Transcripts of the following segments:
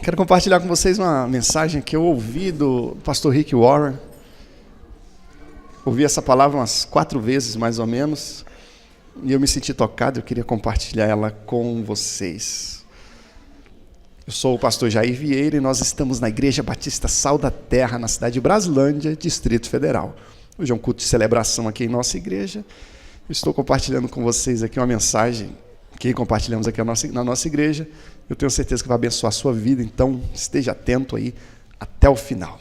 Quero compartilhar com vocês uma mensagem que eu ouvi do pastor Rick Warren. Ouvi essa palavra umas 4 vezes, mais ou menos, e eu me senti tocado, eu queria compartilhar ela com vocês. Eu sou o pastor Jair Vieira e nós estamos na Igreja Batista Sal da Terra, na cidade de Braslândia, Distrito Federal. Hoje é um culto de celebração aqui em nossa igreja. Eu estou compartilhando com vocês aqui uma mensagem que compartilhamos aqui na nossa igreja. Eu tenho certeza que vai abençoar a sua vida, então esteja atento aí até o final.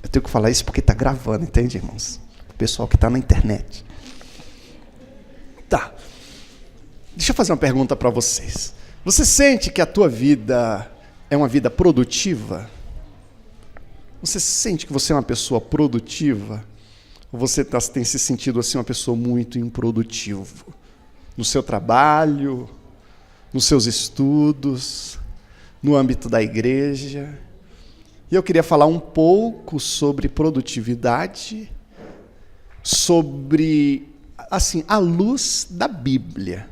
Eu tenho que falar isso porque está gravando, entende, irmãos? O pessoal que está na internet. Tá. Deixa eu fazer uma pergunta para vocês. Você sente que a tua vida é uma vida produtiva? Você sente que você é uma pessoa produtiva? Ou você tem se sentido assim uma pessoa muito improdutiva? No seu trabalho, nos seus estudos, no âmbito da igreja. E eu queria falar um pouco sobre produtividade, sobre, assim, a luz da Bíblia.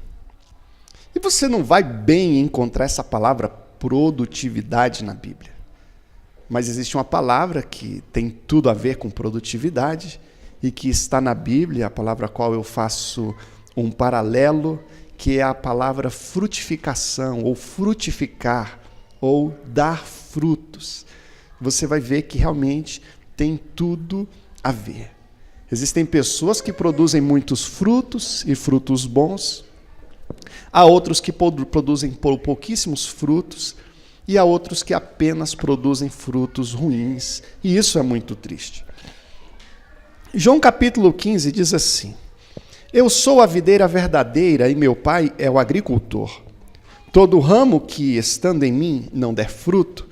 E você não vai bem encontrar essa palavra produtividade na Bíblia. Mas existe uma palavra que tem tudo a ver com produtividade e que está na Bíblia, a palavra a qual eu faço um paralelo, que é a palavra frutificação, ou frutificar, ou dar frutos. Você vai ver que realmente tem tudo a ver. Existem pessoas que produzem muitos frutos e frutos bons, há outros que produzem pouquíssimos frutos, e há outros que apenas produzem frutos ruins, e isso é muito triste. João capítulo 15 diz assim: Eu sou a videira verdadeira e meu pai é o agricultor. Todo ramo que, estando em mim, não der fruto,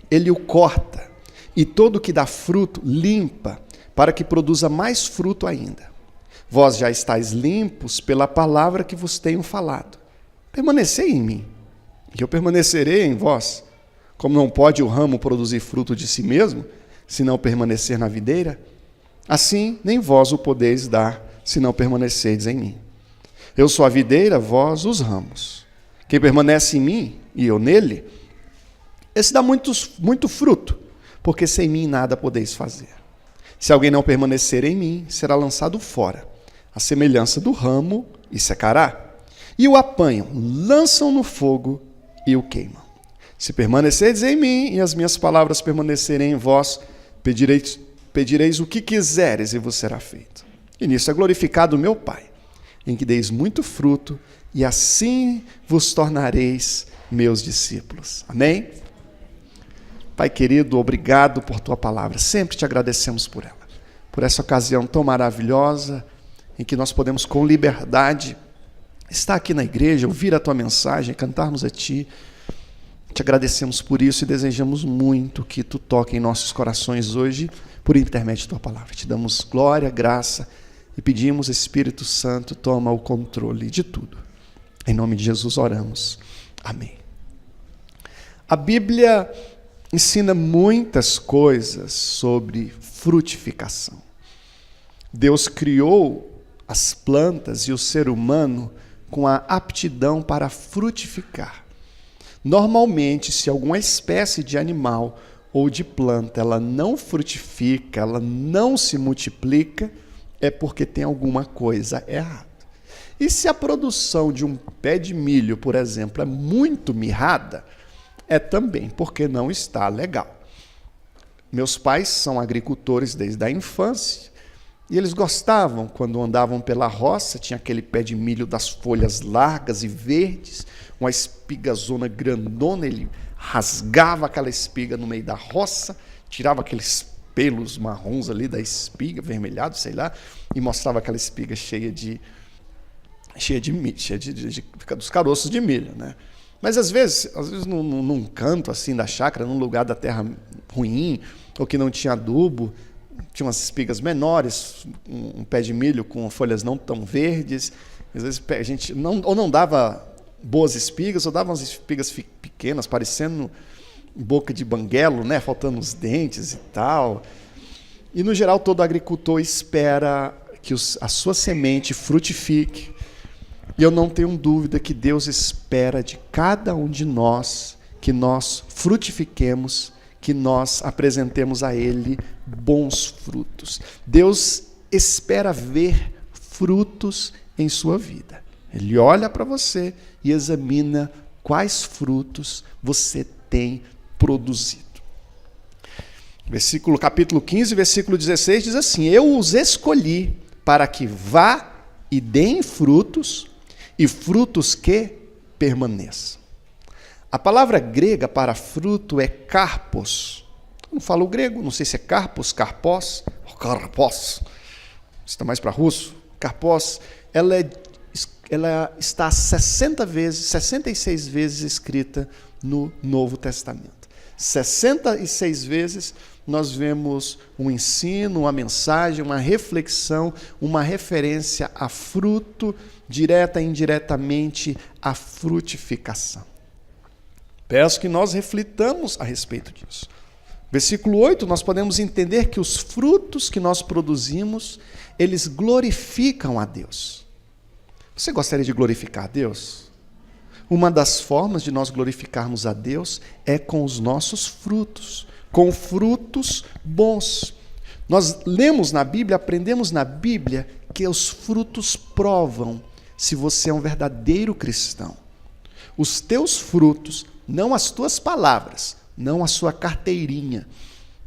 ele o corta, e todo que dá fruto, limpa, para que produza mais fruto ainda. Vós já estáis limpos pela palavra que vos tenho falado. Permanecei em mim, e eu permanecerei em vós. Como não pode o ramo produzir fruto de si mesmo, se não permanecer na videira, assim nem vós o podeis dar, se não permanecerdes em mim. Eu sou a videira, vós os ramos. Quem permanece em mim e eu nele, esse dá muito fruto, porque sem mim nada podeis fazer. Se alguém não permanecer em mim, será lançado fora, à semelhança do ramo, e secará. E o apanham, lançam no fogo e o queimam. Se permanecerdes em mim e as minhas palavras permanecerem em vós, pedireis o que quiseres e vos será feito. E nisso é glorificado o meu Pai, em que deis muito fruto, e assim vos tornareis meus discípulos. Amém? Pai querido, obrigado por tua palavra. Sempre te agradecemos por ela, por essa ocasião tão maravilhosa, em que nós podemos com liberdade estar aqui na igreja, ouvir a tua mensagem, cantarmos a ti. Te agradecemos por isso e desejamos muito que tu toque em nossos corações hoje, por intermédio de tua palavra. Te damos glória, graça e pedimos, Espírito Santo, toma o controle de tudo. Em nome de Jesus oramos. Amém. A Bíblia ensina muitas coisas sobre frutificação. Deus criou as plantas e o ser humano com a aptidão para frutificar. Normalmente, se alguma espécie de animal ou de planta ela não frutifica, ela não se multiplica, é porque tem alguma coisa errada. E se a produção de um pé de milho, por exemplo, é muito mirrada, é também porque não está legal. Meus pais são agricultores desde a infância, e eles gostavam, quando andavam pela roça, tinha aquele pé de milho das folhas largas e verdes, uma espigazona grandona, ele rasgava aquela espiga no meio da roça, tirava aqueles pelos marrons ali da espiga, vermelhado, sei lá, e mostrava aquela espiga cheia dos caroços de milho, né? Mas às vezes num canto assim da chácara, num lugar da terra ruim, ou que não tinha adubo, tinha umas espigas menores, um pé de milho com folhas não tão verdes. Às vezes a gente não dava boas espigas, ou dava umas espigas pequenas, parecendo boca de banguelo, né? Faltando os dentes e tal. E no geral todo agricultor espera que a sua semente frutifique. E eu não tenho dúvida que Deus espera de cada um de nós que nós frutifiquemos, que nós apresentemos a Ele bons frutos. Deus espera ver frutos em sua vida. Ele olha para você e examina quais frutos você tem produzido. Capítulo 15, versículo 16 diz assim: eu os escolhi para que vá e deem frutos, e frutos que permaneçam. A palavra grega para fruto é karpos. Eu não falo grego, não sei se é karpos, karpós, karpós. Está mais para russo. Karpós, ela está 66 vezes escrita no Novo Testamento. 66 vezes nós vemos um ensino, uma mensagem, uma reflexão, uma referência a fruto, direta e indiretamente a frutificação. Peço que nós reflitamos a respeito disso. Versículo 8, nós podemos entender que os frutos que nós produzimos, eles glorificam a Deus. Você gostaria de glorificar a Deus? Uma das formas de nós glorificarmos a Deus é com os nossos frutos, com frutos bons. Nós lemos na Bíblia, aprendemos na Bíblia que os frutos provam se você é um verdadeiro cristão. Os teus frutos, não as tuas palavras, não a sua carteirinha,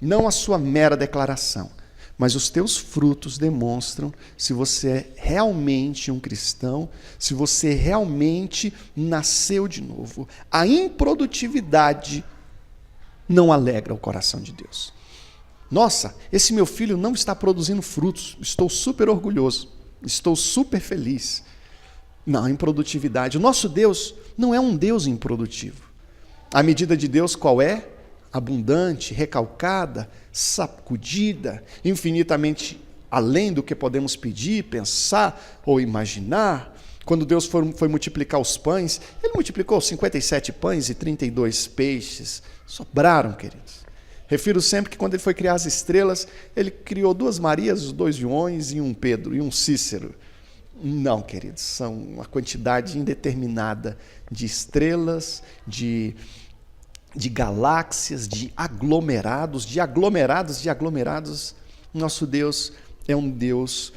não a sua mera declaração, mas os teus frutos demonstram se você é realmente um cristão, se você realmente nasceu de novo. A improdutividade não alegra o coração de Deus. Nossa, esse meu filho não está produzindo frutos, estou super orgulhoso, estou super feliz. Não, a improdutividade. O nosso Deus não é um Deus improdutivo. A medida de Deus qual é? Abundante, recalcada, sacudida, infinitamente além do que podemos pedir, pensar ou imaginar. Quando Deus foi multiplicar os pães, Ele multiplicou 57 pães e 32 peixes. Sobraram, queridos. Refiro sempre que quando Ele foi criar as estrelas, Ele criou 2 Marias, 2 Joões e um Pedro e um Cícero. Não, queridos, são uma quantidade indeterminada de estrelas, de galáxias, de aglomerados. Nosso Deus é um Deus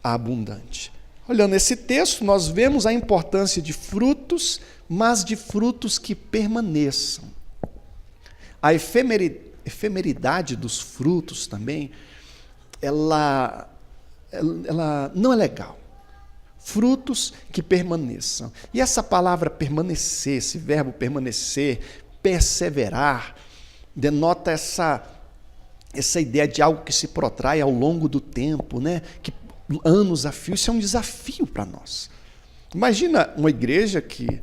abundante. Olhando esse texto, nós vemos a importância de frutos, mas de frutos que permaneçam. A efemeridade dos frutos também, ela não é legal. Frutos que permaneçam. E essa palavra permanecer, esse verbo permanecer, perseverar, denota essa ideia de algo que se protrai ao longo do tempo, né? Que anos a fio, isso é um desafio para nós. Imagina uma igreja que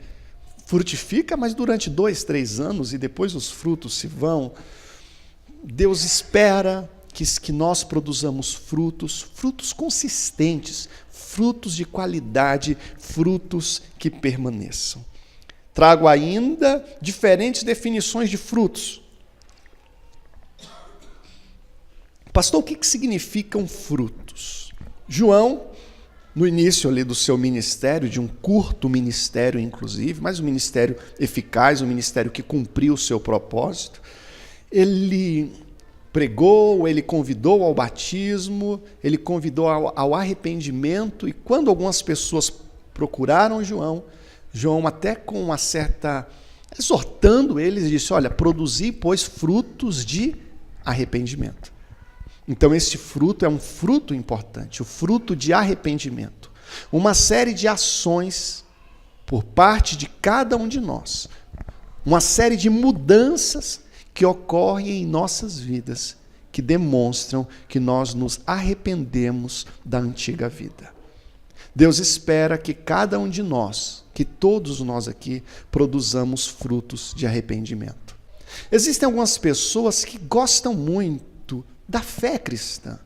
frutifica, mas durante 2, 3 anos e depois os frutos se vão. Deus espera que nós produzamos frutos consistentes, frutos de qualidade, frutos que permaneçam. Trago ainda diferentes definições de frutos. Pastor, o que significam frutos? João, no início ali do seu ministério, de um curto ministério inclusive, mas um ministério eficaz, um ministério que cumpriu o seu propósito, ele pregou, ele convidou ao batismo, ele convidou ao arrependimento, e quando algumas pessoas procuraram João até com uma certa, exortando eles, disse, olha, produzi, pois, frutos de arrependimento. Então esse fruto é um fruto importante, o fruto de arrependimento. Uma série de ações por parte de cada um de nós, uma série de mudanças que ocorrem em nossas vidas, que demonstram que nós nos arrependemos da antiga vida. Deus espera que cada um de nós, que todos nós aqui, produzamos frutos de arrependimento. Existem algumas pessoas que gostam muito da fé cristã,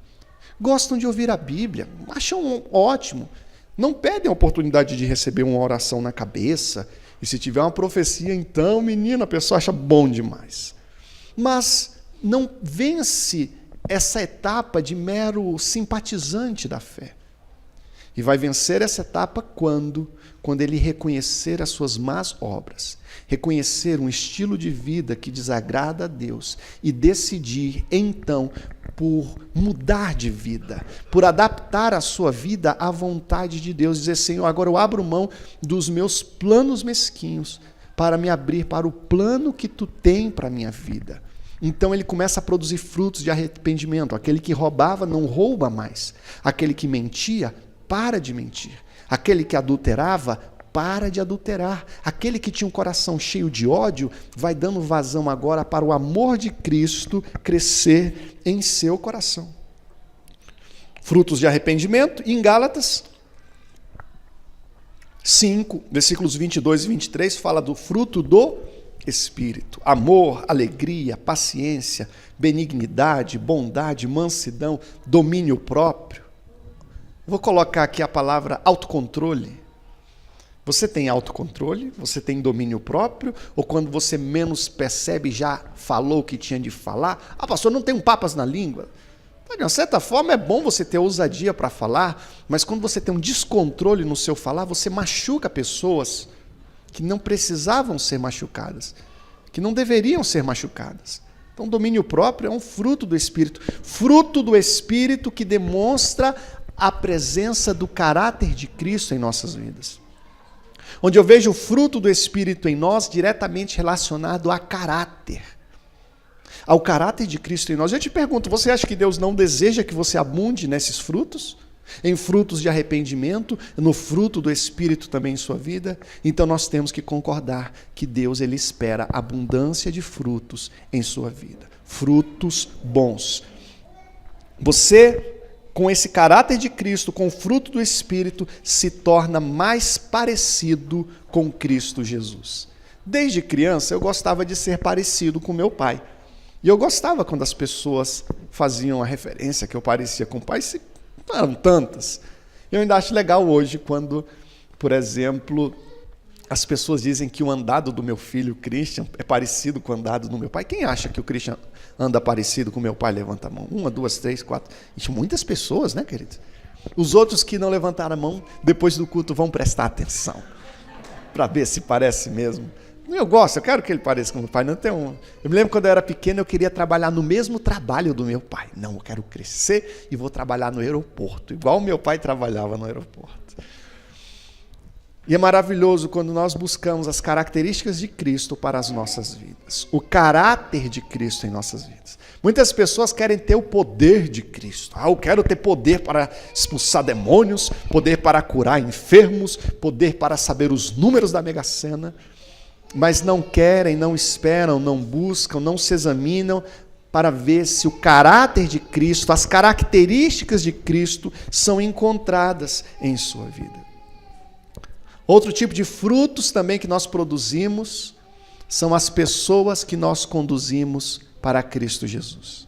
gostam de ouvir a Bíblia, acham ótimo, não pedem a oportunidade de receber uma oração na cabeça, e se tiver uma profecia, então, menina, a pessoa acha bom demais. Mas não vence essa etapa de mero simpatizante da fé. E vai vencer essa etapa quando quando ele reconhecer as suas más obras, reconhecer um estilo de vida que desagrada a Deus e decidir, então, por mudar de vida, por adaptar a sua vida à vontade de Deus, dizer: Senhor, agora eu abro mão dos meus planos mesquinhos para me abrir para o plano que tu tem para a minha vida. Então ele começa a produzir frutos de arrependimento. Aquele que roubava não rouba mais. Aquele que mentia, para de mentir. Aquele que adulterava, para de adulterar. Aquele que tinha um coração cheio de ódio, vai dando vazão agora para o amor de Cristo crescer em seu coração. Frutos de arrependimento, em Gálatas 5, versículos 22 e 23, fala do fruto do Espírito: amor, alegria, paciência, benignidade, bondade, mansidão, domínio próprio. Vou colocar aqui a palavra autocontrole. Você tem autocontrole? Você tem domínio próprio? Ou quando você menos percebe, já falou o que tinha de falar? Ah, pastor, não tem papas na língua. De uma certa forma é bom você ter ousadia para falar, mas quando você tem um descontrole no seu falar, você machuca pessoas que não precisavam ser machucadas, que não deveriam ser machucadas. Então, domínio próprio é um fruto do Espírito que demonstra a presença do caráter de Cristo em nossas vidas. Onde eu vejo o fruto do Espírito em nós diretamente relacionado a caráter, ao caráter de Cristo em nós. Eu te pergunto, você acha que Deus não deseja que você abunde nesses frutos? Em frutos de arrependimento, no fruto do Espírito também em sua vida? Então nós temos que concordar que Deus, ele espera abundância de frutos em sua vida. Frutos bons. Você, com esse caráter de Cristo, com o fruto do Espírito, se torna mais parecido com Cristo Jesus. Desde criança eu gostava de ser parecido com meu pai. E eu gostava quando as pessoas faziam a referência que eu parecia com o pai, não eram tantas. Eu ainda acho legal hoje quando, por exemplo, as pessoas dizem que o andado do meu filho, Christian, é parecido com o andado do meu pai. Quem acha que o Christian anda parecido com o meu pai? Levanta a mão. 1, 2, 3, 4. Ixi, muitas pessoas, né, queridos? Os outros que não levantaram a mão, depois do culto, vão prestar atenção, para ver se parece mesmo. Eu gosto, eu quero que ele pareça com o meu pai. Não tem um... Eu me lembro quando eu era pequeno, eu queria trabalhar no mesmo trabalho do meu pai. Não, eu quero crescer e vou trabalhar no aeroporto, igual o meu pai trabalhava no aeroporto. E é maravilhoso quando nós buscamos as características de Cristo para as nossas vidas. O caráter de Cristo em nossas vidas. Muitas pessoas querem ter o poder de Cristo. Eu quero ter poder para expulsar demônios, poder para curar enfermos, poder para saber os números da Mega Sena. Mas não querem, não esperam, não buscam, não se examinam para ver se o caráter de Cristo, as características de Cristo são encontradas em sua vida. Outro tipo de frutos também que nós produzimos são as pessoas que nós conduzimos para Cristo Jesus.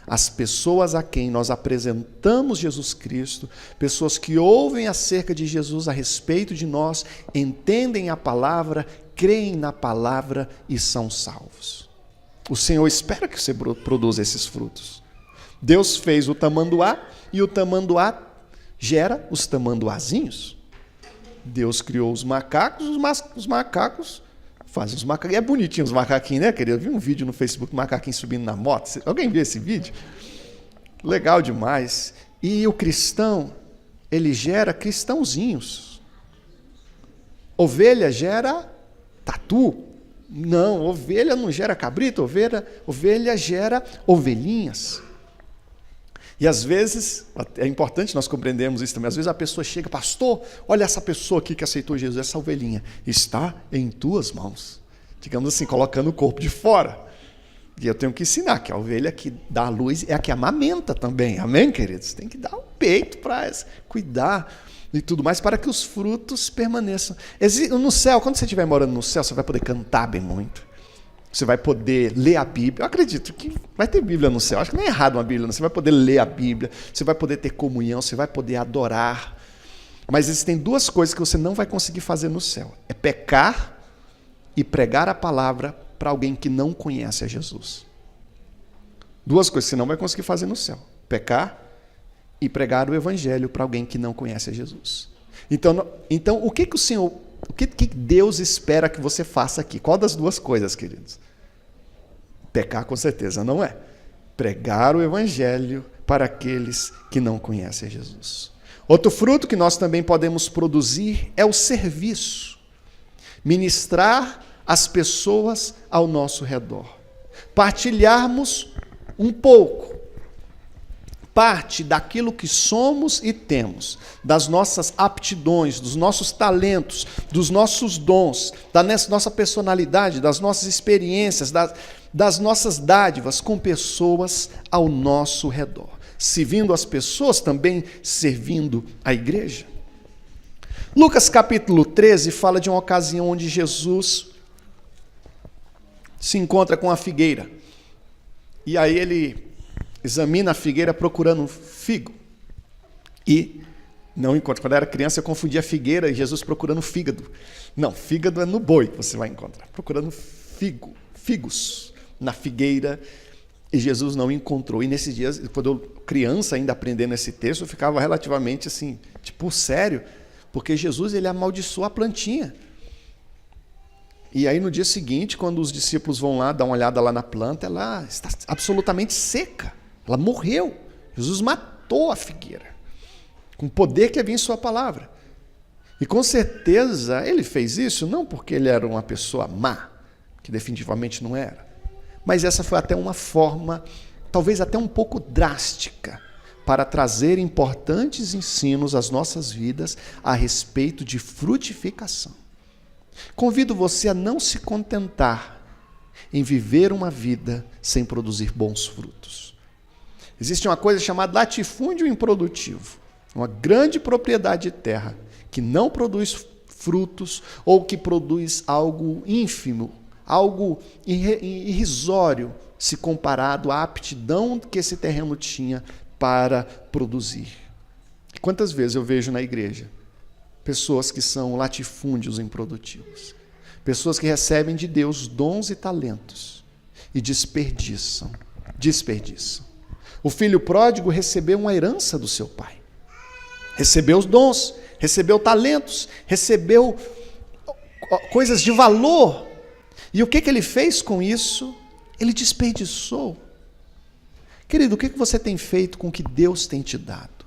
As pessoas a quem nós apresentamos Jesus Cristo, pessoas que ouvem acerca de Jesus a respeito de nós, entendem a palavra, creem na palavra e são salvos. O Senhor espera que você produza esses frutos. Deus fez o tamanduá e o tamanduá gera os tamanduazinhos. Deus criou os macacos, os macacos fazem os macaquinhos. É bonitinho os macaquinhos, né, querido? Eu vi um vídeo no Facebook, macaquinho subindo na moto. Alguém viu esse vídeo? Legal demais. E o cristão, ele gera cristãozinhos. Ovelha gera tatu. Não, ovelha não gera cabrito, ovelha gera ovelhinhas. E às vezes, é importante nós compreendermos isso também, às vezes a pessoa chega, pastor, olha essa pessoa aqui que aceitou Jesus, essa ovelhinha, está em tuas mãos. Digamos assim, colocando o corpo de fora. E eu tenho que ensinar que a ovelha que dá a luz é a que amamenta também, amém, queridos? Tem que dar o peito para cuidar e tudo mais, para que os frutos permaneçam. No céu, quando você estiver morando no céu, você vai poder cantar bem muito. Você vai poder ler a Bíblia. Eu acredito que vai ter Bíblia no céu. Acho que não é errado uma Bíblia. Você vai poder ler a Bíblia. Você vai poder ter comunhão. Você vai poder adorar. Mas existem duas coisas que você não vai conseguir fazer no céu. É pecar e pregar a palavra para alguém que não conhece a Jesus. Duas coisas que você não vai conseguir fazer no céu. Pecar e pregar o Evangelho para alguém que não conhece a Jesus. Então o que o Senhor, o que Deus espera que você faça aqui? Qual das duas coisas, queridos? Pecar com certeza não é. Pregar o evangelho para aqueles que não conhecem Jesus. Outro fruto que nós também podemos produzir é o serviço. Ministrar as pessoas ao nosso redor. Partilharmos um pouco, parte daquilo que somos e temos, das nossas aptidões, dos nossos talentos, dos nossos dons, da nossa personalidade, das nossas experiências, das nossas dádivas com pessoas ao nosso redor. Servindo as pessoas, também servindo a igreja. Lucas capítulo 13 fala de uma ocasião onde Jesus se encontra com a figueira. E aí ele examina a figueira procurando um figo. E não encontra. Quando eu era criança eu confundia figueira e Jesus procurando fígado. Não, fígado é no boi que você vai encontrar. Procurando figos na figueira. E Jesus não encontrou. E nesses dias, quando eu criança ainda aprendendo esse texto, eu ficava relativamente assim, tipo, sério. Porque Jesus, ele amaldiçoou a plantinha. E aí no dia seguinte, quando os discípulos vão lá dar uma olhada lá na planta, ela está absolutamente seca. Ela morreu. Jesus matou a figueira. Com o poder que havia em sua palavra. E com certeza ele fez isso não porque ele era uma pessoa má, que definitivamente não era. Mas essa foi até uma forma, talvez até um pouco drástica, para trazer importantes ensinos às nossas vidas a respeito de frutificação. Convido você a não se contentar em viver uma vida sem produzir bons frutos. Existe uma coisa chamada latifúndio improdutivo, uma grande propriedade de terra que não produz frutos ou que produz algo ínfimo, algo irrisório se comparado à aptidão que esse terreno tinha para produzir. Quantas vezes eu vejo na igreja pessoas que são latifúndios improdutivos, pessoas que recebem de Deus dons e talentos e desperdiçam. O filho pródigo recebeu uma herança do seu pai, recebeu os dons, recebeu talentos, recebeu coisas de valor. E o que ele fez com isso? Ele desperdiçou. Querido, o que você tem feito com o que Deus tem te dado?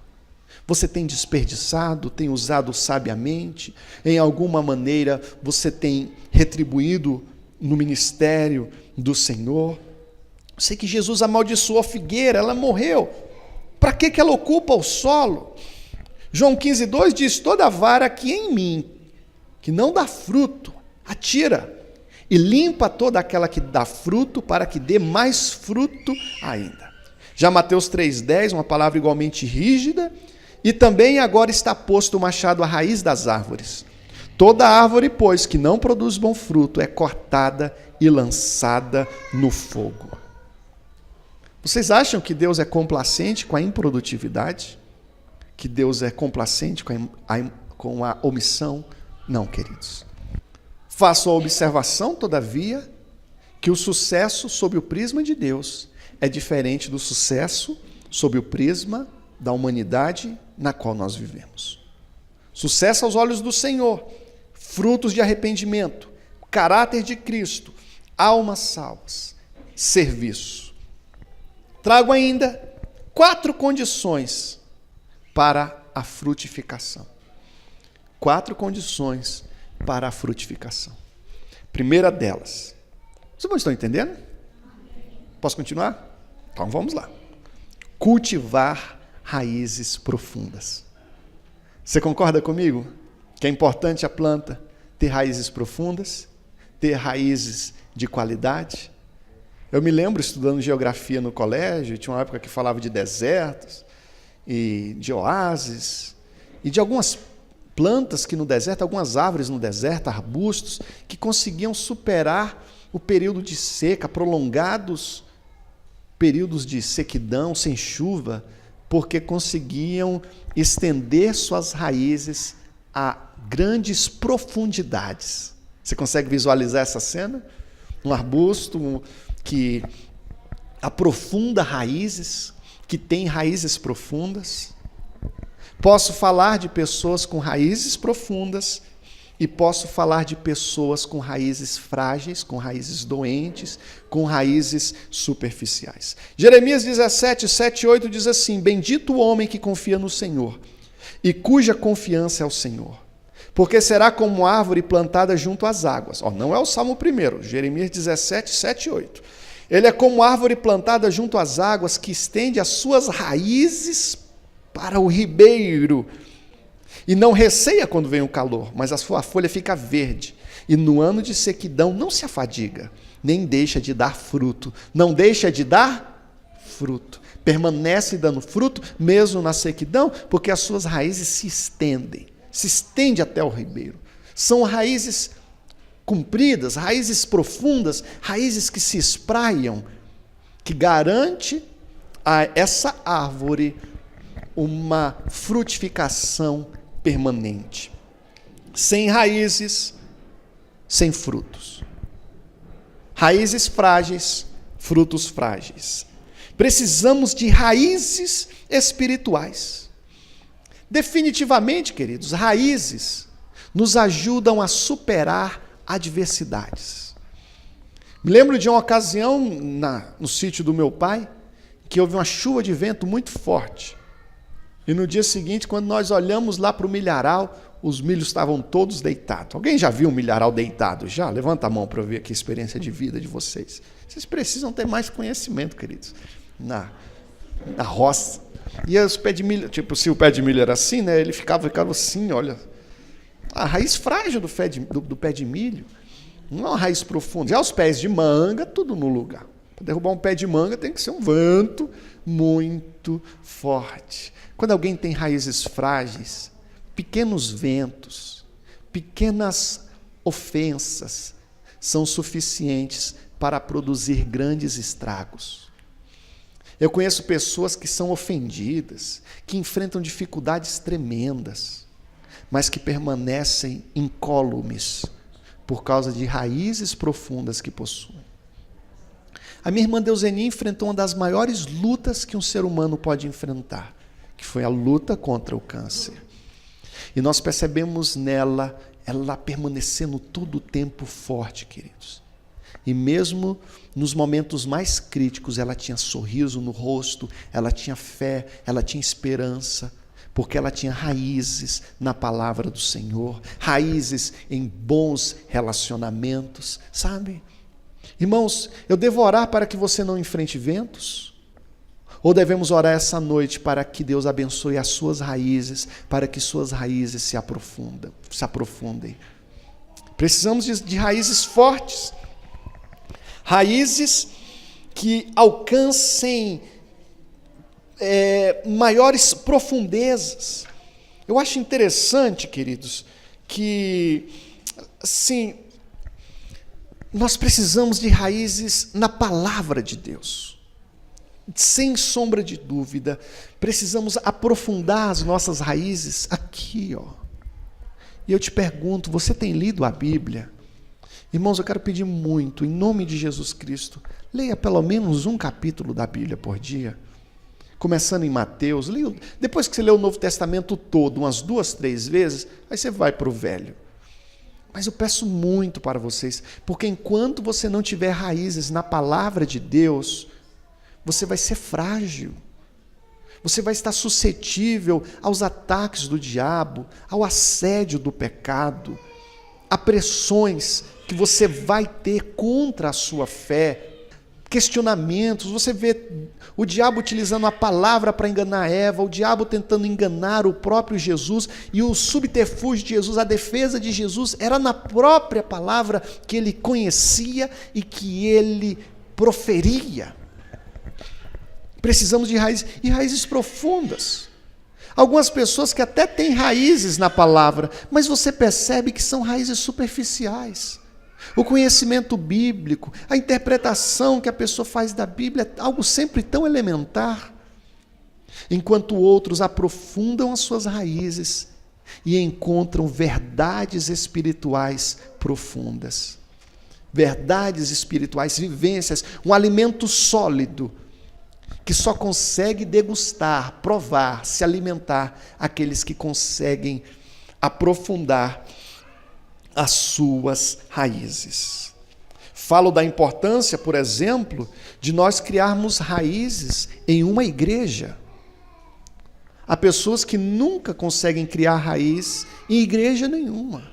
Você tem desperdiçado, tem usado sabiamente? Em alguma maneira você tem retribuído no ministério do Senhor? Eu sei que Jesus amaldiçoou a figueira, ela morreu. Para que ela ocupa o solo? João 15:2 diz: toda vara que em mim, que não dá fruto, atira, e limpa toda aquela que dá fruto, para que dê mais fruto ainda. Já Mateus 3:10, uma palavra igualmente rígida, e também agora está posto o machado à raiz das árvores. Toda árvore, pois, que não produz bom fruto, é cortada e lançada no fogo. Vocês acham que Deus é complacente com a improdutividade? Que Deus é complacente com a omissão? Não, queridos. Faço a observação, todavia, que o sucesso sob o prisma de Deus é diferente do sucesso sob o prisma da humanidade na qual nós vivemos. Sucesso aos olhos do Senhor, frutos de arrependimento, caráter de Cristo, almas salvas, serviço. Trago ainda 4 condições para a frutificação. 4 condições para a frutificação. Primeira delas. Vocês estão entendendo? Posso continuar? Então vamos lá. Cultivar raízes profundas. Você concorda comigo que é importante a planta ter raízes profundas, ter raízes de qualidade? Eu me lembro estudando geografia no colégio, tinha uma época que falava de desertos e de oásis e de algumas plantas que no deserto, algumas árvores no deserto, arbustos, que conseguiam superar o período de seca, prolongados períodos de sequidão, sem chuva, porque conseguiam estender suas raízes a grandes profundidades. Você consegue visualizar essa cena? Um arbusto que aprofunda raízes, que tem raízes profundas. Posso falar de pessoas com raízes profundas e posso falar de pessoas com raízes frágeis, com raízes doentes, com raízes superficiais. Jeremias 17, 7 e 8 diz assim: bendito o homem que confia no Senhor e cuja confiança é o Senhor, porque será como árvore plantada junto às águas. Não é o Salmo 1, Jeremias 17, 7 e 8. Ele é como árvore plantada junto às águas, que estende as suas raízes para o ribeiro, e não receia quando vem o calor, mas a sua folha fica verde, e no ano de sequidão não se afadiga, nem deixa de dar fruto. Não deixa de dar fruto. Permanece dando fruto, mesmo na sequidão, porque as suas raízes se estende até o ribeiro. São raízes compridas, raízes profundas, raízes que se espraiam, que garante a essa árvore uma frutificação permanente. Sem raízes, sem frutos. Raízes frágeis, frutos frágeis. Precisamos de raízes espirituais. Definitivamente, queridos, raízes nos ajudam a superar adversidades. Me lembro de uma ocasião no sítio do meu pai, que houve uma chuva de vento muito forte. E no dia seguinte, quando nós olhamos lá para o milharal, os milhos estavam todos deitados. Alguém já viu um milharal deitado? Já? Levanta a mão para eu ver aqui a experiência de vida de vocês. Vocês precisam ter mais conhecimento, queridos, na roça. E os pés de milho, tipo, se o pé de milho era assim, né, ele ficava assim, olha. A raiz frágil do pé de milho, não é uma raiz profunda. Já os pés de manga, tudo no lugar. Para derrubar um pé de manga tem que ser um vento muito forte. Quando alguém tem raízes frágeis, pequenos ventos, pequenas ofensas são suficientes para produzir grandes estragos. Eu conheço pessoas que são ofendidas, que enfrentam dificuldades tremendas, mas que permanecem incólumes por causa de raízes profundas que possuem. A minha irmã Deuseni enfrentou uma das maiores lutas que um ser humano pode enfrentar, que foi a luta contra o câncer. E nós percebemos nela, ela permanecendo todo o tempo forte, queridos. E mesmo nos momentos mais críticos, ela tinha sorriso no rosto, ela tinha fé, ela tinha esperança, porque ela tinha raízes na palavra do Senhor, raízes em bons relacionamentos, sabe? Irmãos, eu devo orar para que você não enfrente ventos? Ou devemos orar essa noite para que Deus abençoe as suas raízes, para que suas raízes se aprofundem? Precisamos de raízes fortes, raízes que alcancem maiores profundezas. Eu acho interessante, queridos, que assim, nós precisamos de raízes na palavra de Deus. Sem sombra de dúvida, precisamos aprofundar as nossas raízes aqui, ó. E eu te pergunto, você tem lido a Bíblia? Irmãos, eu quero pedir muito, em nome de Jesus Cristo, leia pelo menos um capítulo da Bíblia por dia. Começando em Mateus, depois que você lê o Novo Testamento todo, umas 2, 3 vezes, aí você vai para o Velho. Mas eu peço muito para vocês, porque enquanto você não tiver raízes na palavra de Deus, você vai ser frágil, você vai estar suscetível aos ataques do diabo, ao assédio do pecado, a pressões que você vai ter contra a sua fé, questionamentos. Você vê o diabo utilizando a palavra para enganar Eva, o diabo tentando enganar o próprio Jesus, e o subterfúgio de Jesus, a defesa de Jesus, era na própria palavra que ele conhecia e que ele proferia. Precisamos de raízes, e raízes profundas. Algumas pessoas que até têm raízes na palavra, mas você percebe que são raízes superficiais. O conhecimento bíblico, a interpretação que a pessoa faz da Bíblia é algo sempre tão elementar, enquanto outros aprofundam as suas raízes e encontram verdades espirituais profundas. Verdades espirituais, vivências, um alimento sólido, que só consegue degustar, provar, se alimentar aqueles que conseguem aprofundar as suas raízes. Falo da importância, por exemplo, de nós criarmos raízes em uma igreja. Há pessoas que nunca conseguem criar raiz em igreja nenhuma.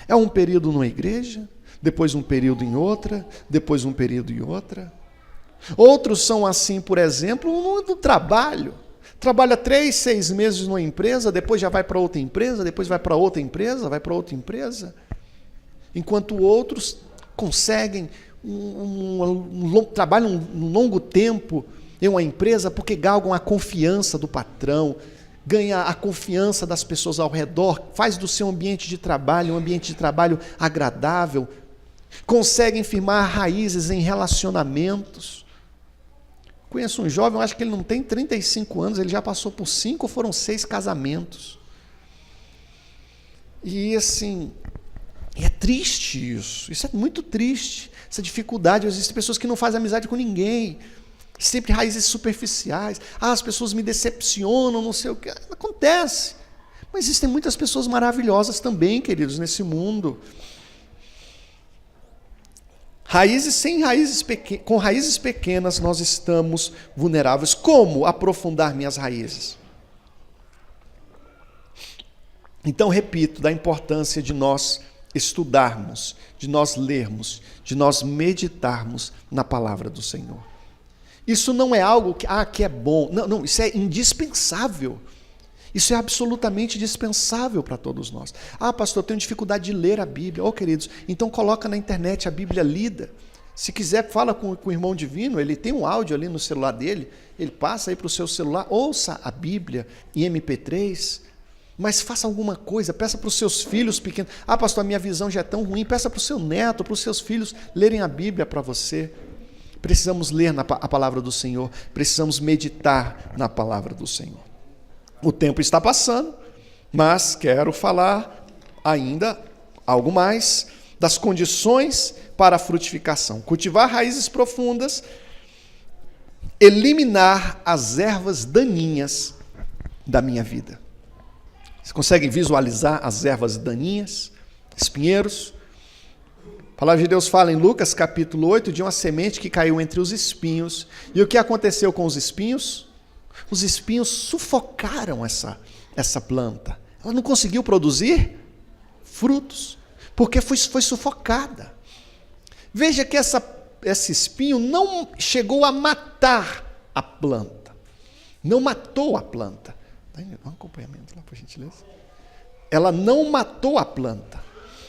É um período numa igreja, depois um período em outra, depois um período em outra. Outros são assim, por exemplo, no trabalho. Trabalha 3, 6 meses numa empresa, depois já vai para outra empresa, depois vai para outra empresa, vai para outra empresa. Enquanto outros conseguem trabalham um longo tempo em uma empresa porque galgam a confiança do patrão, ganha a confiança das pessoas ao redor, faz do seu ambiente de trabalho um ambiente de trabalho agradável, conseguem firmar raízes em relacionamentos. Conheço um jovem, eu acho que ele não tem 35 anos, ele já passou por 5 ou foram 6 casamentos. E assim, é triste isso é muito triste, essa dificuldade. Existem pessoas que não fazem amizade com ninguém, sempre raízes superficiais. As pessoas me decepcionam, não sei o que, acontece. Mas existem muitas pessoas maravilhosas também, queridos, nesse mundo. Com raízes pequenas nós estamos vulneráveis. Como aprofundar minhas raízes? Então, repito, da importância de nós estudarmos, de nós lermos, de nós meditarmos na palavra do Senhor. Isso não é algo que é bom. Não, isso é indispensável. Isso é absolutamente dispensável para todos nós. Pastor, eu tenho dificuldade de ler a Bíblia. Queridos, então coloca na internet a Bíblia lida. Se quiser, fala com o irmão divino, ele tem um áudio ali no celular dele, ele passa aí para o seu celular, ouça a Bíblia em MP3, mas faça alguma coisa, peça para os seus filhos pequenos. Pastor, a minha visão já é tão ruim, peça para o seu neto, para os seus filhos lerem a Bíblia para você. Precisamos ler a palavra do Senhor, precisamos meditar na palavra do Senhor. O tempo está passando, mas quero falar ainda algo mais das condições para a frutificação. Cultivar raízes profundas, eliminar as ervas daninhas da minha vida. Vocês conseguem visualizar as ervas daninhas, espinheiros? A palavra de Deus fala em Lucas capítulo 8 de uma semente que caiu entre os espinhos. E o que aconteceu com os espinhos? Os espinhos sufocaram essa planta. Ela não conseguiu produzir frutos, porque foi sufocada. Veja que esse espinho não chegou a matar a planta. Não matou a planta. Dá um acompanhamento lá, por gentileza. Ela não matou a planta,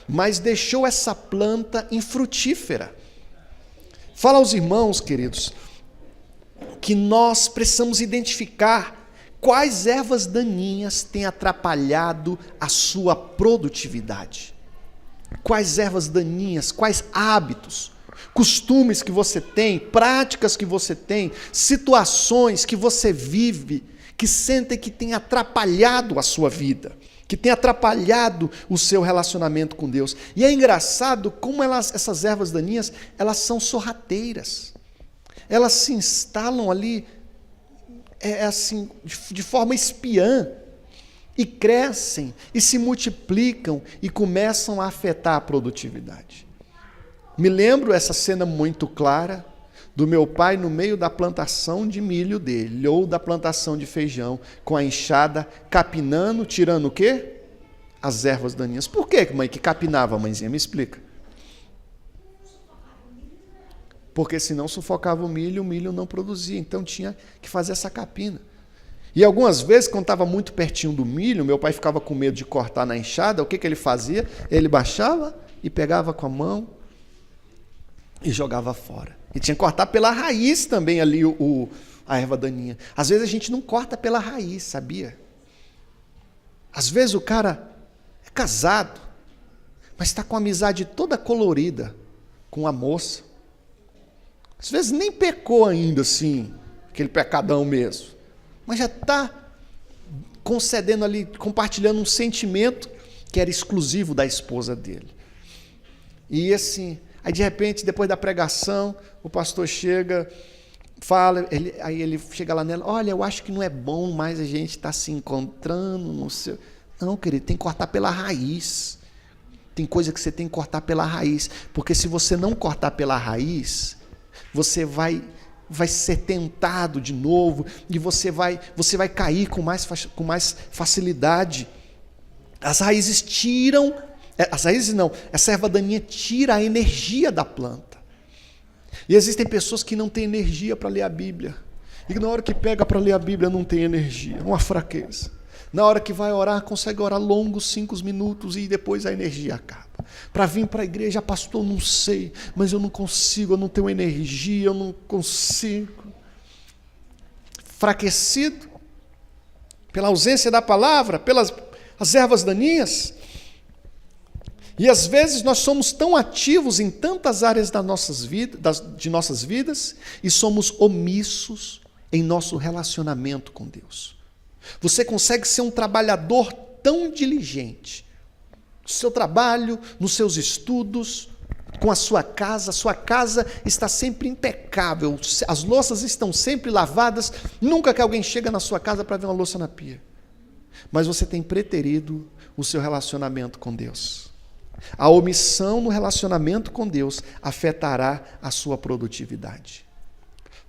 mas deixou essa planta infrutífera. Fala aos irmãos, queridos, que nós precisamos identificar quais ervas daninhas têm atrapalhado a sua produtividade. Quais ervas daninhas, quais hábitos, costumes que você tem, práticas que você tem, situações que você vive, que sentem que tem atrapalhado a sua vida, que tem atrapalhado o seu relacionamento com Deus. E é engraçado como essas ervas daninhas, elas são sorrateiras. Elas se instalam ali, assim, de forma espiã, e crescem, e se multiplicam, e começam a afetar a produtividade. Me lembro essa cena muito clara, do meu pai no meio da plantação de milho dele, ou da plantação de feijão, com a enxada, capinando, tirando o quê? As ervas daninhas. Por que, mãe, que capinava, mãezinha? Me explica. Porque senão sufocava o milho não produzia, então tinha que fazer essa capina. E algumas vezes, quando estava muito pertinho do milho, meu pai ficava com medo de cortar na enxada, o que ele fazia? Ele baixava e pegava com a mão e jogava fora. E tinha que cortar pela raiz também ali a erva daninha. Às vezes a gente não corta pela raiz, sabia? Às vezes o cara é casado, mas está com a amizade toda colorida com a moça. Às vezes nem pecou ainda assim, aquele pecadão mesmo, mas já está concedendo ali, compartilhando um sentimento que era exclusivo da esposa dele. E assim, aí de repente, depois da pregação, o pastor chega, fala, aí ele chega lá nela, olha, eu acho que não é bom mais a gente estar se encontrando, não sei. Não, querido, tem que cortar pela raiz. Tem coisa que você tem que cortar pela raiz, porque se você não cortar pela raiz, você vai ser tentado de novo, e você vai cair com mais facilidade. As raízes tiram, as raízes não, essa erva daninha tira a energia da planta. E existem pessoas que não têm energia para ler a Bíblia, e na hora que pega para ler a Bíblia não tem energia, uma fraqueza. Na hora que vai orar, consegue orar longos 5 minutos e depois a energia acaba. Para vir para a igreja, pastor, não sei, mas eu não consigo, eu não tenho energia, eu não consigo. Fraquecido pela ausência da palavra, pelas as ervas daninhas. E às vezes nós somos tão ativos em tantas áreas de nossas vidas e somos omissos em nosso relacionamento com Deus. Você consegue ser um trabalhador tão diligente no seu trabalho, nos seus estudos, com a sua casa está sempre impecável, as louças estão sempre lavadas, nunca que alguém chega na sua casa para ver uma louça na pia. Mas você tem preterido o seu relacionamento com Deus. A omissão no relacionamento com Deus afetará a sua produtividade.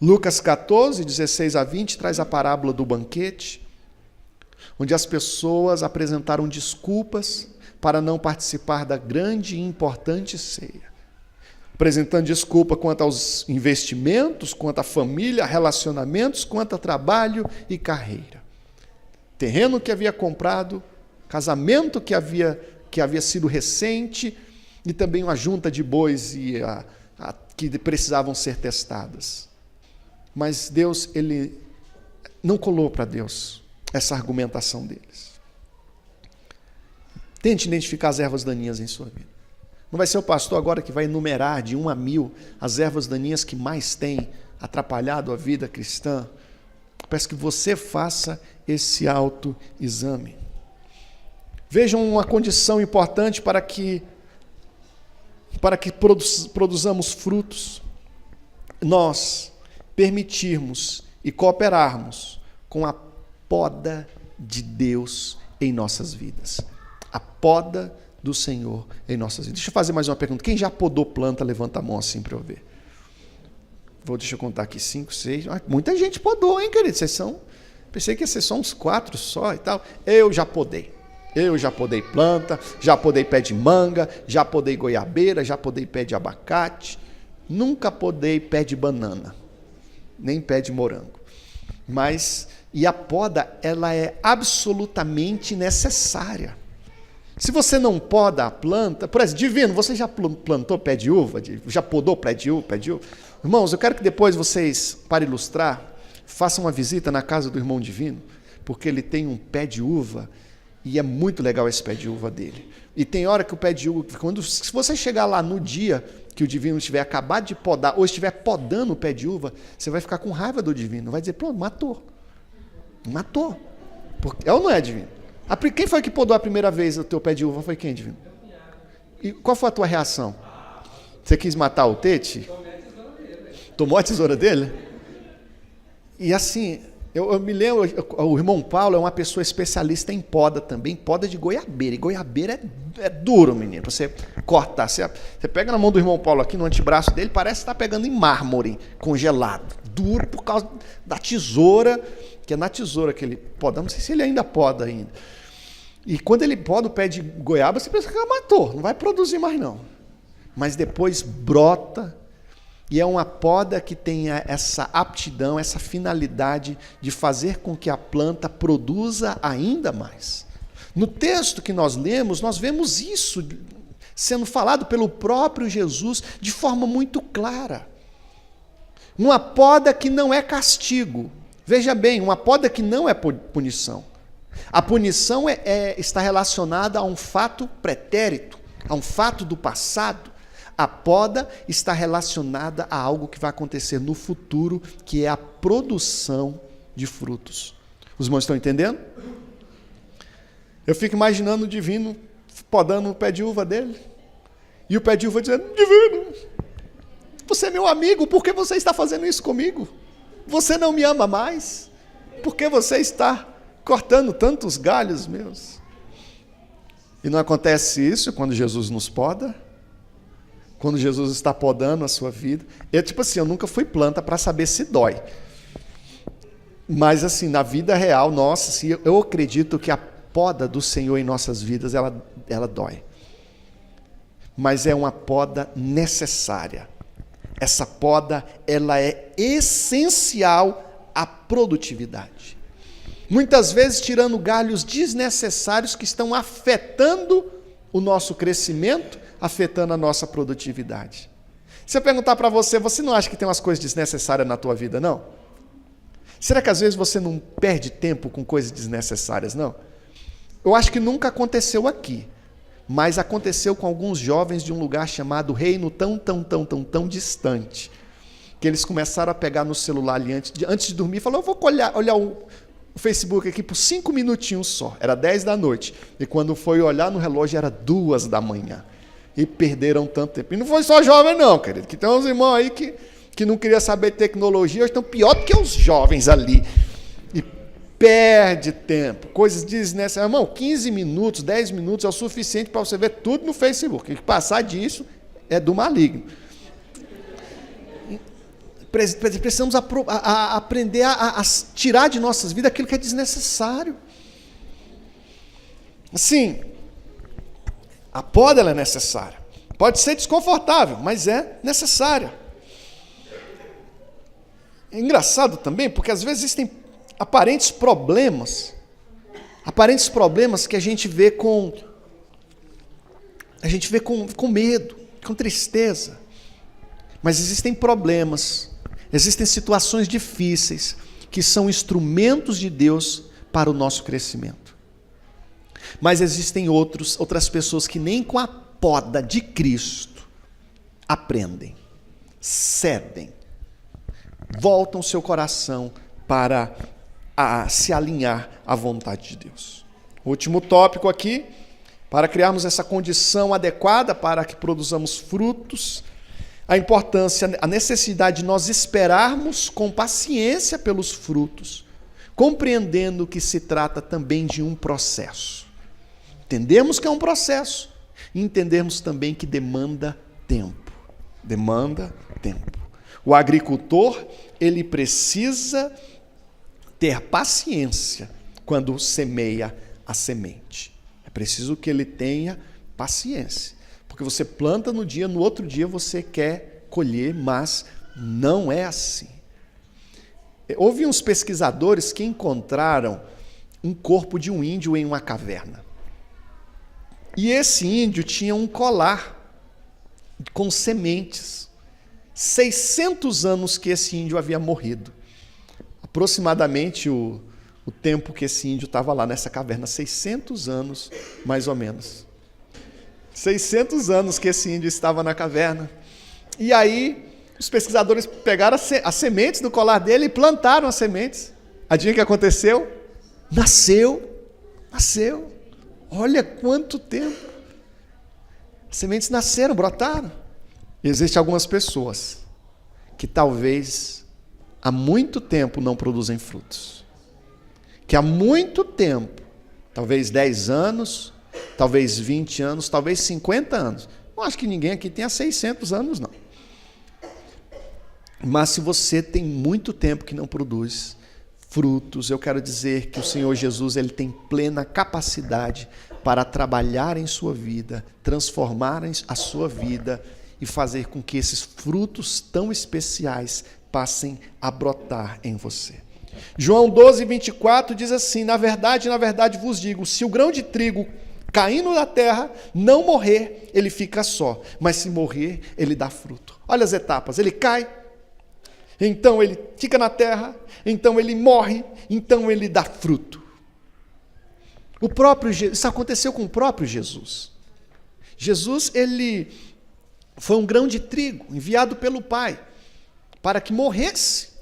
Lucas 14, 16 a 20, traz a parábola do banquete, onde as pessoas apresentaram desculpas para não participar da grande e importante ceia. Apresentando desculpa quanto aos investimentos, quanto à família, relacionamentos, quanto a trabalho e carreira. Terreno que havia comprado, casamento que havia sido recente, e também uma junta de bois que precisavam ser testadas. Mas Deus, ele não colou para Deus essa argumentação deles. Tente identificar as ervas daninhas em sua vida. Não vai ser o pastor agora que vai enumerar de 1 a 1000 as ervas daninhas que mais têm atrapalhado a vida cristã. Peço que você faça esse autoexame. Vejam uma condição importante para que produzamos frutos. Nós permitirmos e cooperarmos com a poda de Deus em nossas vidas. A poda do Senhor em nossas vidas. Deixa eu fazer mais uma pergunta. Quem já podou planta, levanta a mão assim para eu ver. Deixa eu contar aqui 5, 6. Muita gente podou, hein, querido? Pensei que ia ser só uns 4 só e tal. Eu já podei planta, já podei pé de manga, já podei goiabeira, já podei pé de abacate. Nunca podei pé de banana, nem pé de morango. E a poda, ela é absolutamente necessária. Se você não poda a planta, por exemplo, Divino, você já plantou pé de uva? Já podou pé de uva? Irmãos, eu quero que depois vocês, para ilustrar, façam uma visita na casa do irmão Divino, porque ele tem um pé de uva, e é muito legal esse pé de uva dele. E tem hora que o pé de uva, se você chegar lá no dia que o Divino estiver acabado de podar, ou estiver podando o pé de uva, você vai ficar com raiva do Divino, vai dizer, pronto, matou. É ou não é, Divino? Quem foi que podou a primeira vez o teu pé de uva? Foi quem, Divino? E qual foi a tua reação? Você quis matar o Tete? Tomou a tesoura dele? E assim, eu me lembro, o irmão Paulo é uma pessoa especialista em poda também, poda de goiabeira. E goiabeira é duro, menino, para você cortar. Você pega na mão do irmão Paulo aqui, no antebraço dele, parece que está pegando em mármore congelado. Duro por causa da tesoura, que é na tesoura que ele poda. Não sei se ele ainda poda ainda. E quando ele poda o pé de goiaba, você pensa que ele matou, não vai produzir mais não. Mas depois brota, e é uma poda que tem essa aptidão, essa finalidade de fazer com que a planta produza ainda mais. No texto que nós lemos, nós vemos isso sendo falado pelo próprio Jesus de forma muito clara. Uma poda que não é castigo. Veja bem, uma poda que não é punição. A punição está relacionada a um fato pretérito, a um fato do passado. A poda está relacionada a algo que vai acontecer no futuro, que é a produção de frutos. Os irmãos estão entendendo? Eu fico imaginando o Divino podando o pé de uva dele. E o pé de uva dizendo, Divino, você é meu amigo, por que você está fazendo isso comigo? Você não me ama mais? Por que você está cortando tantos galhos meus? E não acontece isso quando Jesus nos poda? Quando Jesus está podando a sua vida? É tipo assim, eu nunca fui planta para saber se dói. Mas assim, na vida real, nossa, assim, eu acredito que a poda do Senhor em nossas vidas, ela dói. Mas é uma poda necessária. Essa poda, ela é essencial à produtividade. Muitas vezes tirando galhos desnecessários que estão afetando o nosso crescimento, afetando a nossa produtividade. Se eu perguntar para você, você não acha que tem umas coisas desnecessárias na tua vida, não? Será que às vezes você não perde tempo com coisas desnecessárias, não? Eu acho que nunca aconteceu aqui, mas aconteceu com alguns jovens de um lugar chamado Reino tão distante, que eles começaram a pegar no celular ali antes de dormir, e falaram, eu vou olhar o Facebook aqui por 5 minutinhos só, era 10 da noite, e quando foi olhar no relógio era 2 da manhã, e perderam tanto tempo. E não foi só jovem não, querido, que tem uns irmãos aí que não queria saber de tecnologia, hoje estão pior do que os jovens ali. E perde tempo, coisas desnecessárias. Irmão, 15 minutos, 10 minutos é o suficiente para você ver tudo no Facebook. E passar disso é do maligno. Precisamos aprender a tirar de nossas vidas aquilo que é desnecessário. Assim, a poda ela é necessária. Pode ser desconfortável, mas é necessária. É engraçado também, porque às vezes existem aparentes problemas que a gente vê com medo, com tristeza. Mas existem problemas, existem situações difíceis que são instrumentos de Deus para o nosso crescimento. Mas existem outras pessoas que nem com a poda de Cristo aprendem, cedem, voltam seu coração para se alinhar à vontade de Deus. Último tópico aqui, para criarmos essa condição adequada para que produzamos frutos, a importância, a necessidade de nós esperarmos com paciência pelos frutos, compreendendo que se trata também de um processo. Entendemos que é um processo, e entendemos também que demanda tempo. Demanda tempo. O agricultor, ele precisa ter paciência quando semeia a semente. É preciso que ele tenha paciência. Porque você planta no dia, no outro dia você quer colher, mas não é assim. Houve uns pesquisadores que encontraram um corpo de um índio em uma caverna. E esse índio tinha um colar com sementes. 600 anos que esse índio havia morrido. Aproximadamente o tempo que esse índio estava lá nessa caverna, 600 anos, mais ou menos. 600 anos que esse índio estava na caverna. E aí, os pesquisadores pegaram as sementes do colar dele e plantaram as sementes. Adivinha o que aconteceu? Nasceu. Olha quanto tempo. As sementes nasceram, brotaram. Existem algumas pessoas que talvez há muito tempo não produzem frutos. Que há muito tempo, talvez 10 anos, talvez 20 anos, talvez 50 anos. Não acho que ninguém aqui tenha 600 anos, não. Mas se você tem muito tempo que não produz frutos, eu quero dizer que o Senhor Jesus, ele tem plena capacidade para trabalhar em sua vida, transformar a sua vida e fazer com que esses frutos tão especiais passem a brotar em você. João 12, 24 diz assim, na verdade vos digo, se o grão de trigo caindo na terra, não morrer, ele fica só, mas se morrer, ele dá fruto. Olha as etapas, ele cai, então ele fica na terra, então ele morre, então ele dá fruto. Isso aconteceu com o próprio Jesus. Jesus, ele foi um grão de trigo enviado pelo Pai para que morresse.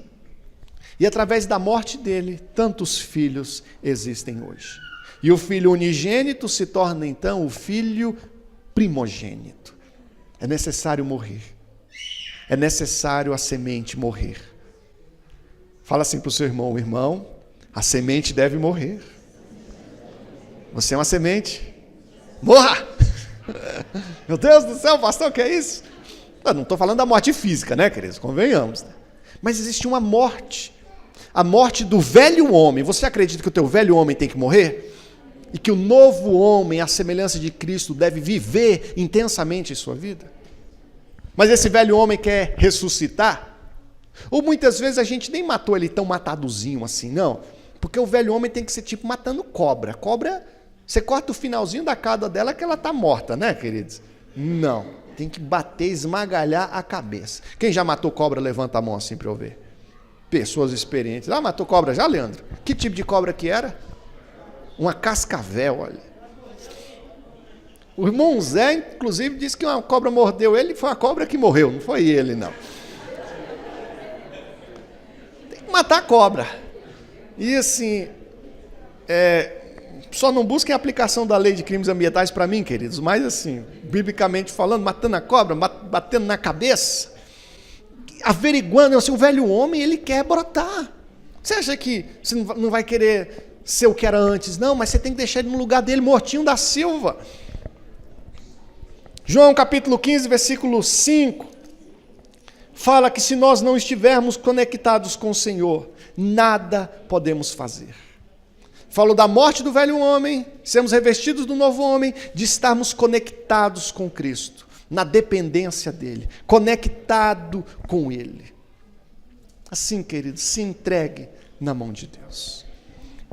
E através da morte dele, tantos filhos existem hoje. E o filho unigênito se torna então o filho primogênito. É necessário morrer. É necessário a semente morrer. Fala assim para o seu irmão: irmão, a semente deve morrer. Você é uma semente. Morra! Meu Deus do céu, pastor, o que é isso? Eu não estou falando da morte física, né, queridos? Convenhamos. Né? Mas existe uma morte. A morte do velho homem. Você acredita que o teu velho homem tem que morrer? E que o novo homem, à semelhança de Cristo, deve viver intensamente em sua vida? Mas esse velho homem quer ressuscitar? Ou muitas vezes a gente nem matou ele tão matadozinho assim, não. Porque o velho homem tem que ser tipo matando cobra. Cobra, você corta o finalzinho da cauda dela que ela está morta, né, queridos? Não. Tem que bater, esmagalhar a cabeça. Quem já matou cobra, levanta a mão assim para eu ver. Pessoas experientes. Ah, matou cobra já, Leandro? Que tipo de cobra que era? Uma cascavel, olha. O irmão Zé, inclusive, disse que uma cobra mordeu ele, foi uma cobra que morreu, não foi ele, não. Tem que matar a cobra. E assim, só não busquem a aplicação da lei de crimes ambientais para mim, queridos, mas assim, biblicamente falando, matando a cobra, batendo na cabeça, averiguando, assim, o velho homem, ele quer brotar. Você acha que você não vai querer ser o que era antes? Não, mas você tem que deixar ele no lugar dele, mortinho da Silva. João capítulo 15, versículo 5, fala que se nós não estivermos conectados com o Senhor, nada podemos fazer. Falou da morte do velho homem, sermos revestidos do novo homem, de estarmos conectados com Cristo, na dependência dEle, conectado com Ele. Assim, querido, se entregue na mão de Deus.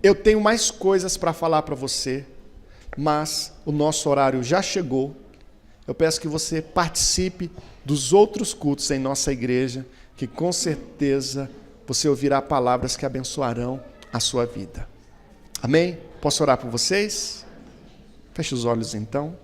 Eu tenho mais coisas para falar para você, mas o nosso horário já chegou. Eu peço que você participe dos outros cultos em nossa igreja, que com certeza você ouvirá palavras que abençoarão a sua vida. Amém? Posso orar por vocês? Feche os olhos então.